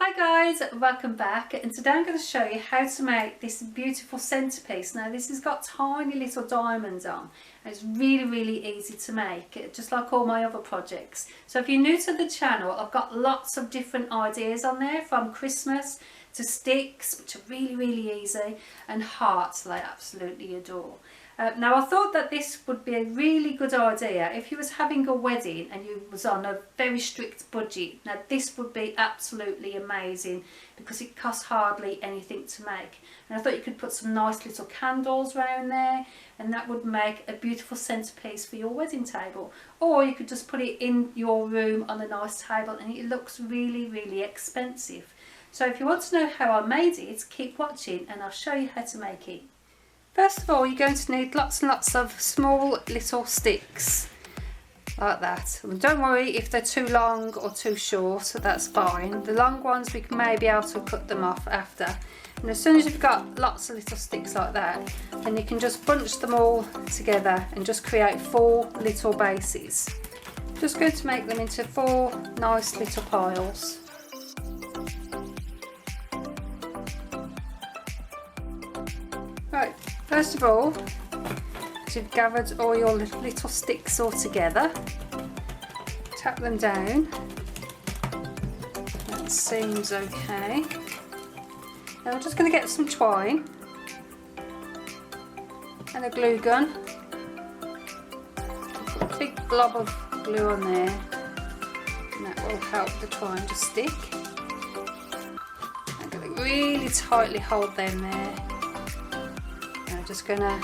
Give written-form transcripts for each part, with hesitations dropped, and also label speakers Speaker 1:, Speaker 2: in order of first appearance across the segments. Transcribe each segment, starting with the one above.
Speaker 1: Hi guys, welcome back, and today I'm going to show you how to make this beautiful centrepiece. Now this has got tiny little diamonds on and it's really easy to make, just like all my other projects. So if you're new to the channel, I've got lots of different ideas on there, from Christmas to sticks, which are really easy, and hearts that I absolutely adore. Now I thought that this would be a really good idea if you was having a wedding and you was on a very strict budget. Now this would be absolutely amazing because it costs hardly anything to make, and I thought you could put some nice little candles around there and that would make a beautiful centrepiece for your wedding table. Or you could just put it in your room on a nice table and it looks really expensive. So if you want to know how I made it, keep watching and I'll show you how to make it. First of all, you're going to need lots and lots of small little sticks like that. And don't worry if they're too long or too short, so that's fine. The long ones we may be able to cut them off after. And as soon as you've got lots of little sticks like that, then you can just bunch them all together and just create 4 little bases. Just going to make them into 4 nice little piles. Right, first of all, you've gathered all your little sticks all together, tap them down. That seems okay. Now we're just going to get some twine and a glue gun. Put a big blob of glue on there and that will help the twine to stick. I'm going to really tightly hold them there. I'm just going to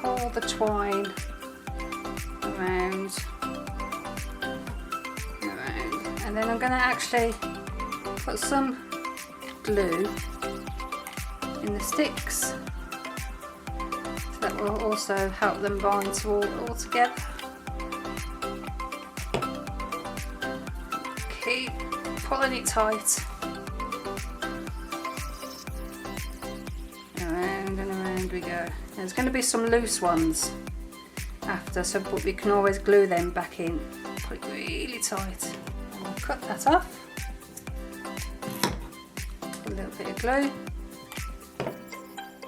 Speaker 1: pull the twine around and around, and then I'm going to actually put some glue in the sticks, so that will also help them bind all together. Keep pulling it tight. We go. There's going to be some loose ones after, so but we can always glue them back in. Put it really tight. And we'll cut that off. A little bit of glue.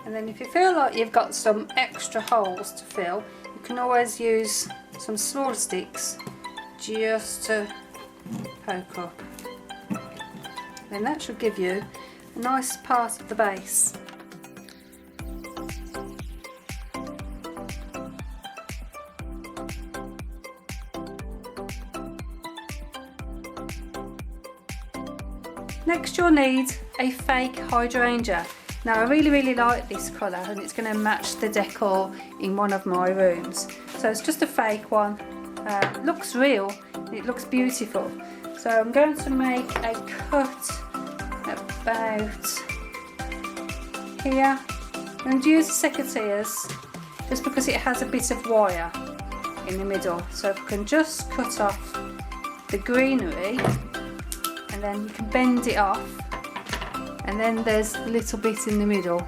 Speaker 1: And then if you feel like you've got some extra holes to fill, you can always use some smaller sticks just to poke up. Then that should give you a nice part of the base. Next you'll need a fake hydrangea. Now I really like this colour and it's going to match the decor in one of my rooms. So it's just a fake one. It looks real, it looks beautiful. So I'm going to make a cut about here. I'm going to use the secateurs just because it has a bit of wire in the middle. So if I can just cut off the greenery, and then you can bend it off, and then there's a little bit in the middle,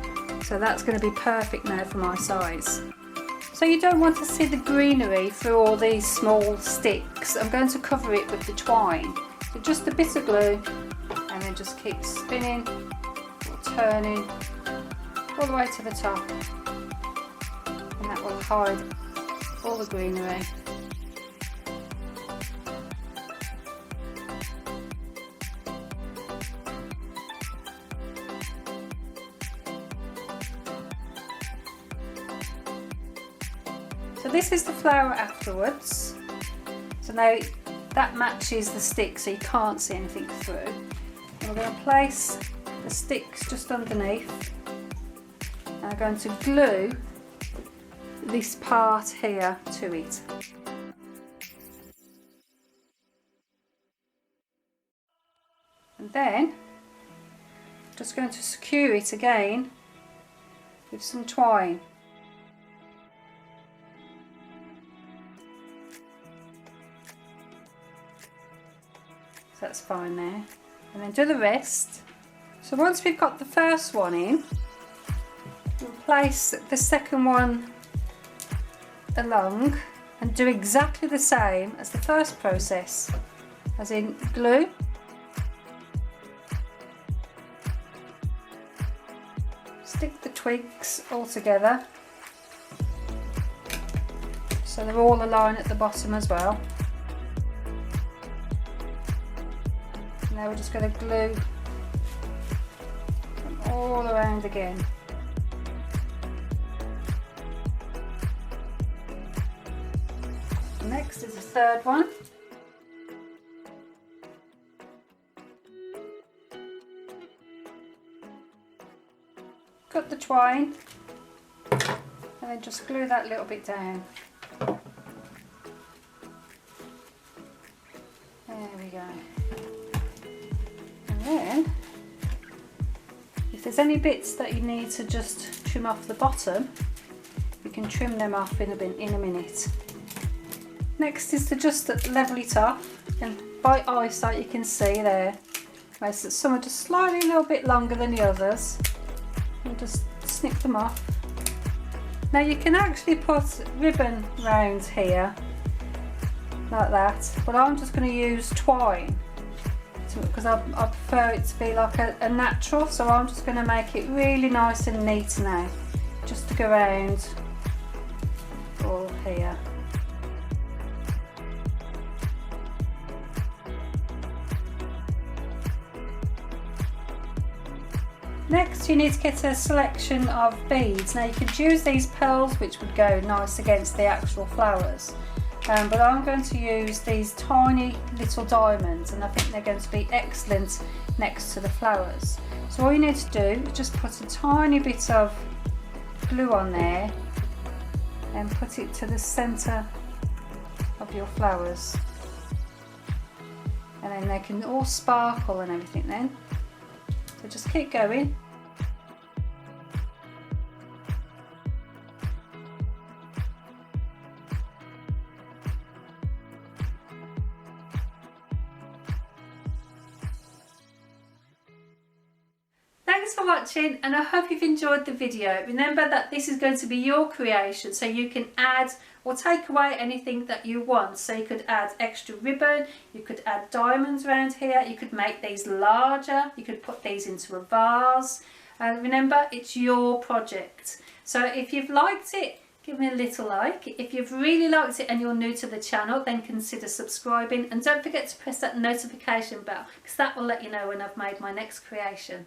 Speaker 1: so that's going to be perfect now for my size. So you don't want to see the greenery through all these small sticks. I'm going to cover it with the twine, so just a bit of glue and then just keep spinning or turning all the way to the top, and that will hide all the greenery. So this is the flower afterwards. So now that matches the stick, so you can't see anything through. And we're going to place the sticks just underneath. And I'm going to glue this part here to it. And then I'm just going to secure it again with some twine. That's fine there, and then do the rest. So once we've got the first one in, we'll place the second one along and do exactly the same as the first process, as in glue Stick the twigs all together so they're all aligned at the bottom as well. Now we're just going to glue them all around again. Next is the third one. Cut the twine and then just glue that little bit down. There we go. And then if there's any bits that you need to just trim off the bottom, you can trim them off in a minute. Next is to just level it off, and by eyesight you can see there, right, so some are just slightly a little bit longer than the others. And just snip them off. Now you can actually put ribbon round here like that, but I'm just going to use twine because I prefer it to be like a natural, so I'm just going to make it really nice and neat now, just to go around all here. Next you need to get a selection of beads. Now you could use these pearls, which would go nice against the actual flowers, but I'm going to use these tiny little diamonds, and I think they're going to be excellent next to the flowers. So all you need to do is just put a tiny bit of glue on there and put it to the centre of your flowers, and then they can all sparkle and everything then. So just keep going. Thanks for watching, and I hope you've enjoyed the video. Remember that this is going to be your creation, so you can add or take away anything that you want. So you could add extra ribbon, you could add diamonds around here, you could make these larger, you could put these into a vase. Remember, it's your project. So if you've liked it, give me a little like. If you've really liked it and you're new to the channel, then consider subscribing, and don't forget to press that notification bell, because that will let you know when I've made my next creation.